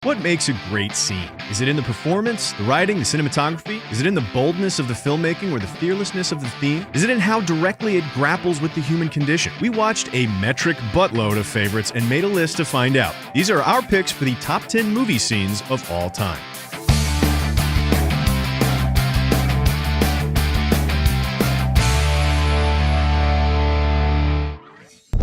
What makes a great scene? Is it in the performance, the writing, the cinematography? Is it in the boldness of the filmmaking or the fearlessness of the theme? Is it in how directly it grapples with the human condition? We watched a metric buttload of favorites and made a list to find out. These are our picks for the top 10 movie scenes of all time.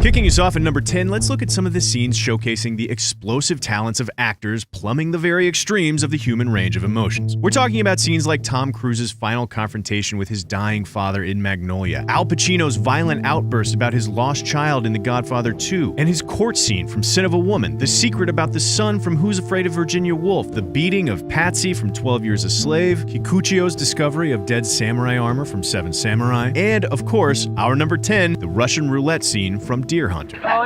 Kicking us off at number 10, let's look at some of the scenes showcasing the explosive talents of actors plumbing the very extremes of the human range of emotions. We're talking about scenes like Tom Cruise's final confrontation with his dying father in Magnolia, Al Pacino's violent outburst about his lost child in The Godfather 2, and his court scene from Sin of a Woman, the secret about the son from Who's Afraid of Virginia Woolf, the beating of Patsy from 12 Years a Slave, Kikuchio's discovery of dead samurai armor from Seven Samurai, and, of course, our number 10, the Russian roulette scene from Deer Hunter. Oh,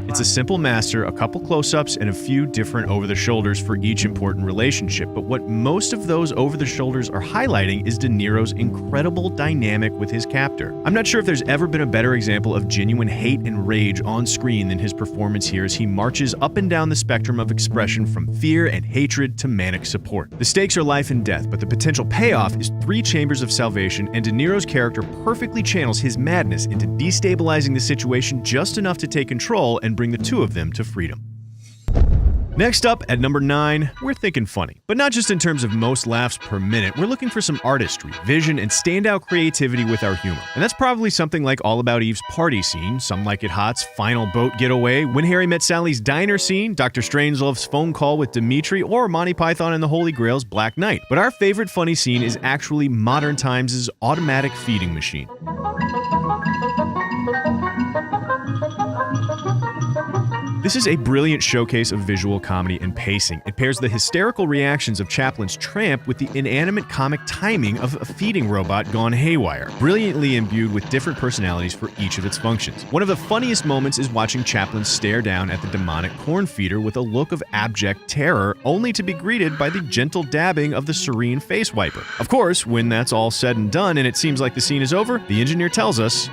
It's a simple master, a couple close-ups, and a few different over-the-shoulders for each important relationship. But what most of those over-the-shoulders are highlighting is De Niro's incredible dynamic with his captor. I'm not sure if there's ever been a better example of genuine hate and rage on screen than his performance here as he marches up and down the spectrum of expression from fear and hatred to manic support. The stakes are life and death, but the potential payoff is 3 chambers of salvation, and De Niro's character perfectly channels his madness into destabilizing the situation just enough to take control and bring the two of them to freedom. Next up, at number 9, we're thinking funny. But not just in terms of most laughs per minute, we're looking for some artistry, vision, and standout creativity with our humor. And that's probably something like All About Eve's party scene, Some Like It Hot's final boat getaway, When Harry Met Sally's diner scene, Dr. Strangelove's phone call with Dimitri, or Monty Python and the Holy Grail's Black Knight. But our favorite funny scene is actually Modern Times' automatic feeding machine. This is a brilliant showcase of visual comedy and pacing. It pairs the hysterical reactions of Chaplin's tramp with the inanimate comic timing of a feeding robot gone haywire, brilliantly imbued with different personalities for each of its functions. One of the funniest moments is watching Chaplin stare down at the demonic corn feeder with a look of abject terror, only to be greeted by the gentle dabbing of the serene face wiper. Of course, when that's all said and done and it seems like the scene is over, the engineer tells us,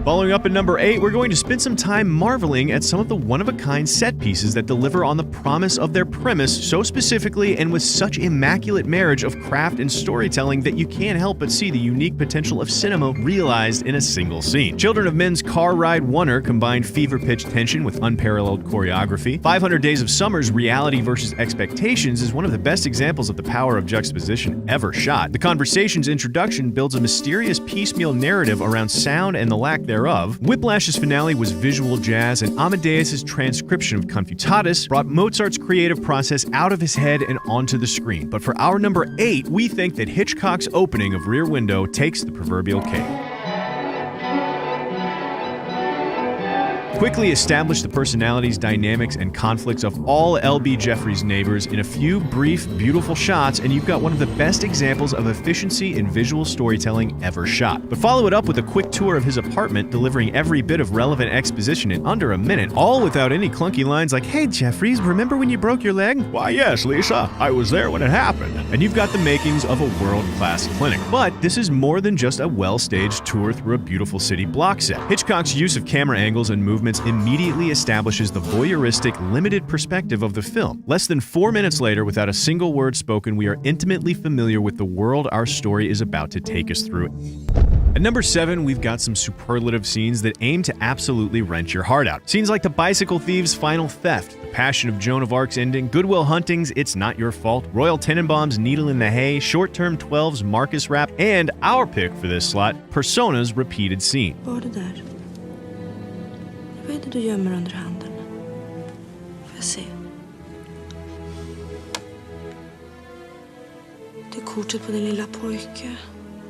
following up at number 8, we're going to spend some time marveling at some of the one-of-a-kind set pieces that deliver on the promise of their premise so specifically and with such immaculate marriage of craft and storytelling that you can't help but see the unique potential of cinema realized in a single scene. Children of Men's Car Ride Oneer combined fever-pitched tension with unparalleled choreography. 500 Days of Summer's reality versus expectations is one of the best examples of the power of juxtaposition ever shot. The Conversation's introduction builds a mysterious piecemeal narrative around sound and the lack thereof. Whiplash's finale was visual jazz, and Amadeus's transcription of Confutatus brought Mozart's creative process out of his head and onto the screen. But for our number 8, we think that Hitchcock's opening of Rear Window takes the proverbial cake. Quickly establish the personalities, dynamics, and conflicts of all L.B. Jeffries' neighbors in a few brief, beautiful shots, and you've got one of the best examples of efficiency in visual storytelling ever shot. But follow it up with a quick tour of his apartment, delivering every bit of relevant exposition in under a minute, all without any clunky lines like, "Hey, Jeffries, remember when you broke your leg?" "Why, yes, Lisa. I was there when it happened." And you've got the makings of a world-class clinic. But this is more than just a well-staged tour through a beautiful city block set. Hitchcock's use of camera angles and movements immediately establishes the voyeuristic, limited perspective of the film. Less than 4 minutes later, without a single word spoken, we are intimately familiar with the world our story is about to take us through. At number 7, we've got some superlative scenes that aim to absolutely wrench your heart out. Scenes like The Bicycle Thief's final theft, The Passion of Joan of Arc's ending, Good Will Hunting's It's Not Your Fault, Royal Tenenbaum's Needle in the Hay, Short Term 12's Marcus Rap, and our pick for this slot, Persona's repeated scene. Vad är det där? Vad är det du gömmer under handen? Får jag se? Det är kortet på din lilla pojke.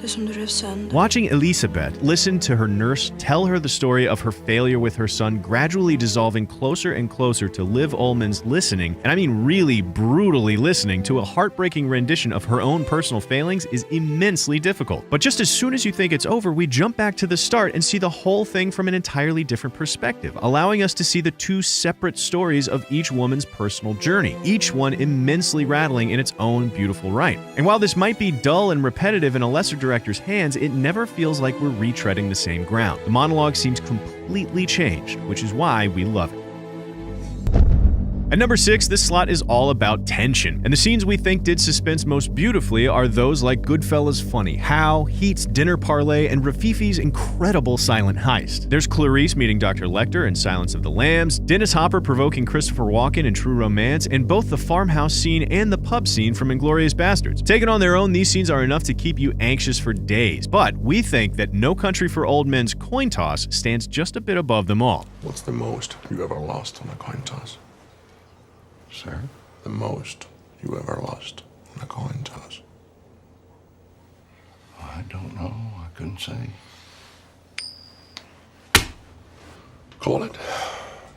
Det som du rev sönder. Watching Elisabeth listen to her nurse tell her the story of her failure with her son gradually dissolving closer and closer to Liv Ullmann's listening, and I mean really brutally listening, to a heartbreaking rendition of her own personal failings is immensely difficult. But just as soon as you think it's over, we jump back to the start and see the whole thing from an entirely different perspective, allowing us to see the two separate stories of each woman's personal journey, each one immensely rattling in its own beautiful right. And while this might be dull and repetitive in a lesser director's hands, it never feels like we're retreading the same ground. The monologue seems completely changed, which is why we love it. At number 6, this slot is all about tension, and the scenes we think did suspense most beautifully are those like Goodfellas' funny how, Heat's dinner parlay, and Rafifi's incredible silent heist. There's Clarice meeting Dr. Lecter in Silence of the Lambs, Dennis Hopper provoking Christopher Walken in True Romance, and both the farmhouse scene and the pub scene from Inglourious Basterds. Taken on their own, these scenes are enough to keep you anxious for days, but we think that No Country for Old Men's coin toss stands just a bit above them all. What's the most you ever lost on a coin toss? Sir? The most you ever lost on a coin toss? I don't know. I couldn't say. Call it.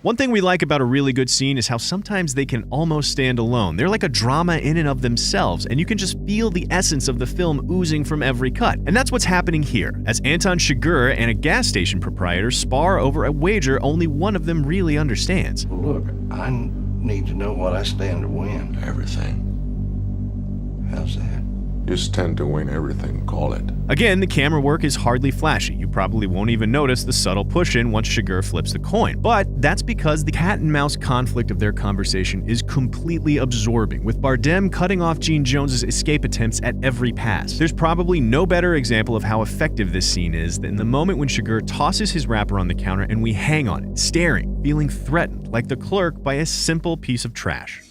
One thing we like about a really good scene is how sometimes they can almost stand alone. They're like a drama in and of themselves, and you can just feel the essence of the film oozing from every cut. And that's what's happening here, as Anton Chigurh and a gas station proprietor spar over a wager only one of them really understands. Look, I need to know what I stand to win. Everything. How's that? You stand to win everything. Call it. Again, the camera work is hardly flashy. You probably won't even notice the subtle push-in once Chigurh flips the coin. But that's because the cat-and-mouse conflict of their conversation is completely absorbing, with Bardem cutting off Gene Jones's escape attempts at every pass. There's probably no better example of how effective this scene is than the moment when Chigurh tosses his wrapper on the counter and we hang on it, staring, feeling threatened, like the clerk by a simple piece of trash.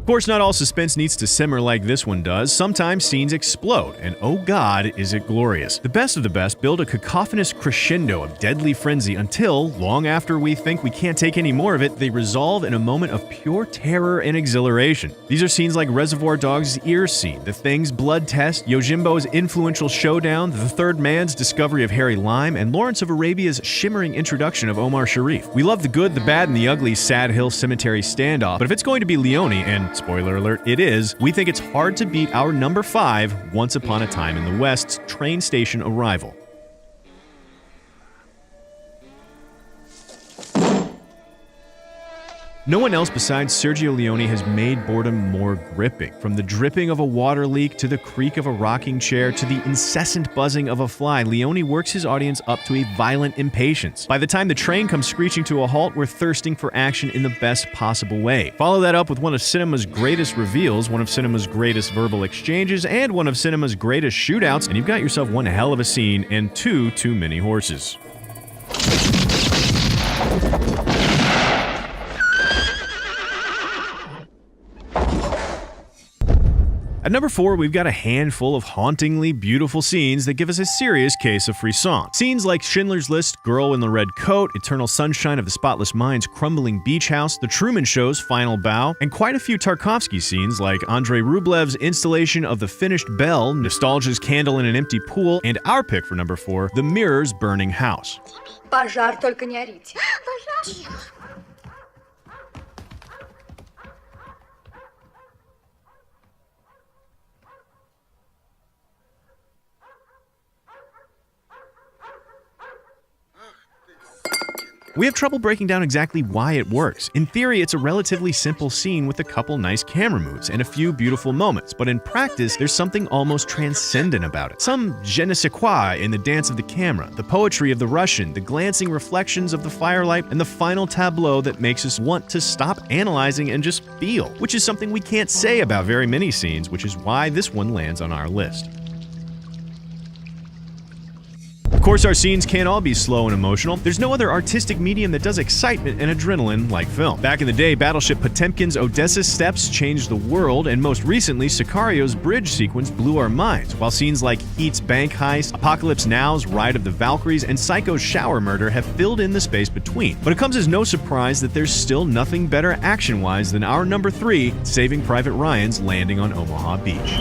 Of course, not all suspense needs to simmer like this one does. Sometimes scenes explode, and oh god, is it glorious. The best of the best build a cacophonous crescendo of deadly frenzy until, long after we think we can't take any more of it, they resolve in a moment of pure terror and exhilaration. These are scenes like Reservoir Dogs' ear scene, The Thing's blood test, Yojimbo's influential showdown, The Third Man's discovery of Harry Lime, and Lawrence of Arabia's shimmering introduction of Omar Sharif. We love the good, the bad, and the ugly Sad Hill Cemetery standoff, but if it's going to be Leone, and spoiler alert, it is, we think it's hard to beat our number 5, Once Upon a Time in the West's train station arrival. No one else besides Sergio Leone has made boredom more gripping. From the dripping of a water leak, to the creak of a rocking chair, to the incessant buzzing of a fly, Leone works his audience up to a violent impatience. By the time the train comes screeching to a halt, we're thirsting for action in the best possible way. Follow that up with one of cinema's greatest reveals, one of cinema's greatest verbal exchanges, and one of cinema's greatest shootouts, and you've got yourself one hell of a scene and too many horses. At number 4, we've got a handful of hauntingly beautiful scenes that give us a serious case of frisson. Scenes like Schindler's List, Girl in the Red Coat, Eternal Sunshine of the Spotless Mind's crumbling beach house, The Truman Show's Final Bow, and quite a few Tarkovsky scenes like Andrei Rublev's installation of The Finished Bell, Nostalgia's Candle in an Empty Pool, and our pick for number 4, The Mirror's Burning House. Пожар, только не орите. We have trouble breaking down exactly why it works. In theory, it's a relatively simple scene with a couple nice camera moves and a few beautiful moments, but in practice, there's something almost transcendent about it. Some je ne sais quoi in the dance of the camera, the poetry of the Russian, the glancing reflections of the firelight, and the final tableau that makes us want to stop analyzing and just feel, which is something we can't say about very many scenes, which is why this one lands on our list. Of course, our scenes can't all be slow and emotional. There's no other artistic medium that does excitement and adrenaline like film. Back in the day, Battleship Potemkin's Odessa steps changed the world, and most recently, Sicario's bridge sequence blew our minds, while scenes like Heat's bank heist, Apocalypse Now's Ride of the Valkyries, and Psycho's shower murder have filled in the space between. But it comes as no surprise that there's still nothing better action-wise than our number 3, Saving Private Ryan's landing on Omaha Beach.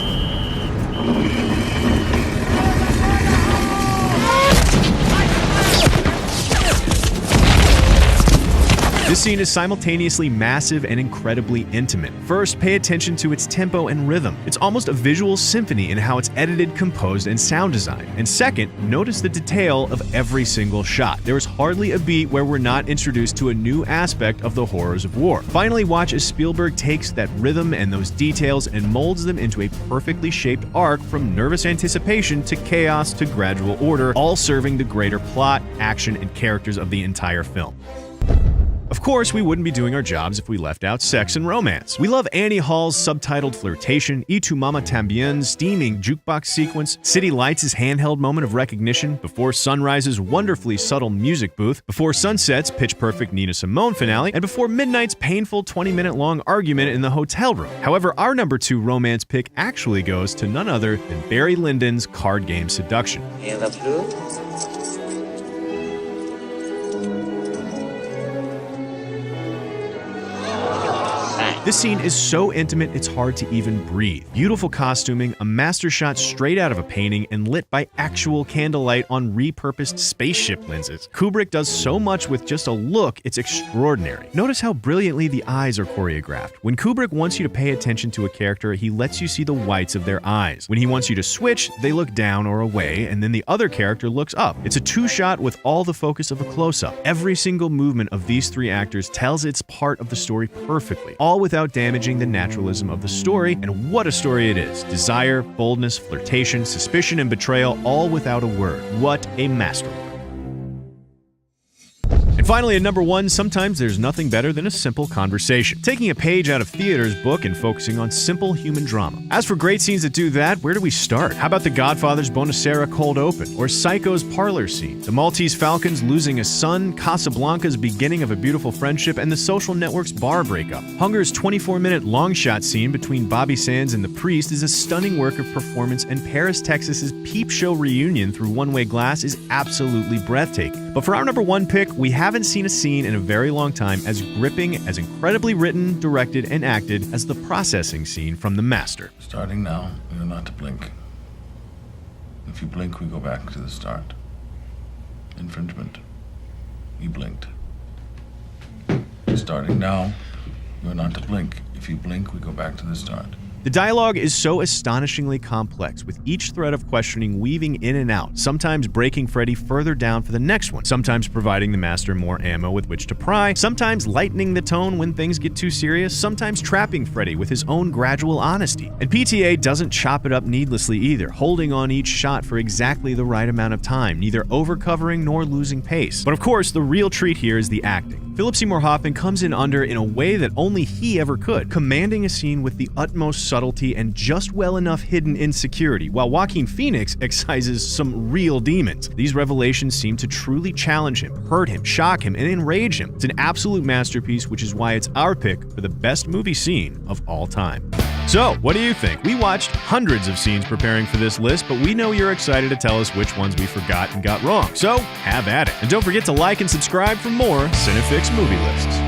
This scene is simultaneously massive and incredibly intimate. First, pay attention to its tempo and rhythm. It's almost a visual symphony in how it's edited, composed, and sound designed. And second, notice the detail of every single shot. There is hardly a beat where we're not introduced to a new aspect of the horrors of war. Finally, watch as Spielberg takes that rhythm and those details and molds them into a perfectly shaped arc from nervous anticipation to chaos to gradual order, all serving the greater plot, action, and characters of the entire film. Of course, we wouldn't be doing our jobs if we left out sex and romance. We love Annie Hall's subtitled flirtation, Y Tu Mama Tambien's steaming jukebox sequence, City Lights' handheld moment of recognition, Before Sunrise's wonderfully subtle music booth, Before Sunset's pitch-perfect Nina Simone finale, and Before Midnight's painful 20-minute-long argument in the hotel room. However, our number 2 romance pick actually goes to none other than Barry Lyndon's Card Game Seduction. Et la fleur? This scene is so intimate it's hard to even breathe. Beautiful costuming, a master shot straight out of a painting, and lit by actual candlelight on repurposed spaceship lenses. Kubrick does so much with just a look, it's extraordinary. Notice how brilliantly the eyes are choreographed. When Kubrick wants you to pay attention to a character, he lets you see the whites of their eyes. When he wants you to switch, they look down or away, and then the other character looks up. It's a two-shot with all the focus of a close-up. Every single movement of these three actors tells its part of the story perfectly, all without damaging the naturalism of the story, and what a story it is. Desire, boldness, flirtation, suspicion, and betrayal, all without a word. What a masterwork. And finally, at number 1, sometimes there's nothing better than a simple conversation. Taking a page out of theater's book and focusing on simple human drama. As for great scenes that do that, where do we start? How about The Godfather's Bonacera cold open? Or Psycho's parlor scene? The Maltese Falcon's losing a son, Casablanca's beginning of a beautiful friendship, and The Social Network's bar breakup. Hunger's 24-minute long shot scene between Bobby Sands and the priest is a stunning work of performance, and Paris, Texas's peep show reunion through one-way glass is absolutely breathtaking. But for our number 1 pick, we haven't seen a scene in a very long time as gripping, as incredibly written, directed, and acted as the processing scene from The Master. Starting now, we are not to blink. If you blink, we go back to the start. Infringement. You blinked. Starting now, you are not to blink. If you blink, we go back to the start. The dialogue is so astonishingly complex, with each thread of questioning weaving in and out, sometimes breaking Freddy further down for the next one, sometimes providing the Master more ammo with which to pry, sometimes lightening the tone when things get too serious, sometimes trapping Freddy with his own gradual honesty. And PTA doesn't chop it up needlessly either, holding on each shot for exactly the right amount of time, neither overcovering nor losing pace. But of course, the real treat here is the acting. Philip Seymour Hoffman comes in under in a way that only he ever could, commanding a scene with the utmost subtlety and just well enough hidden insecurity, while Joaquin Phoenix excises some real demons. These revelations seem to truly challenge him, hurt him, shock him, and enrage him. It's an absolute masterpiece, which is why it's our pick for the best movie scene of all time. So, what do you think? We watched hundreds of scenes preparing for this list, but we know you're excited to tell us which ones we forgot and got wrong. So, have at it. And don't forget to like and subscribe for more Cinefix movie lists.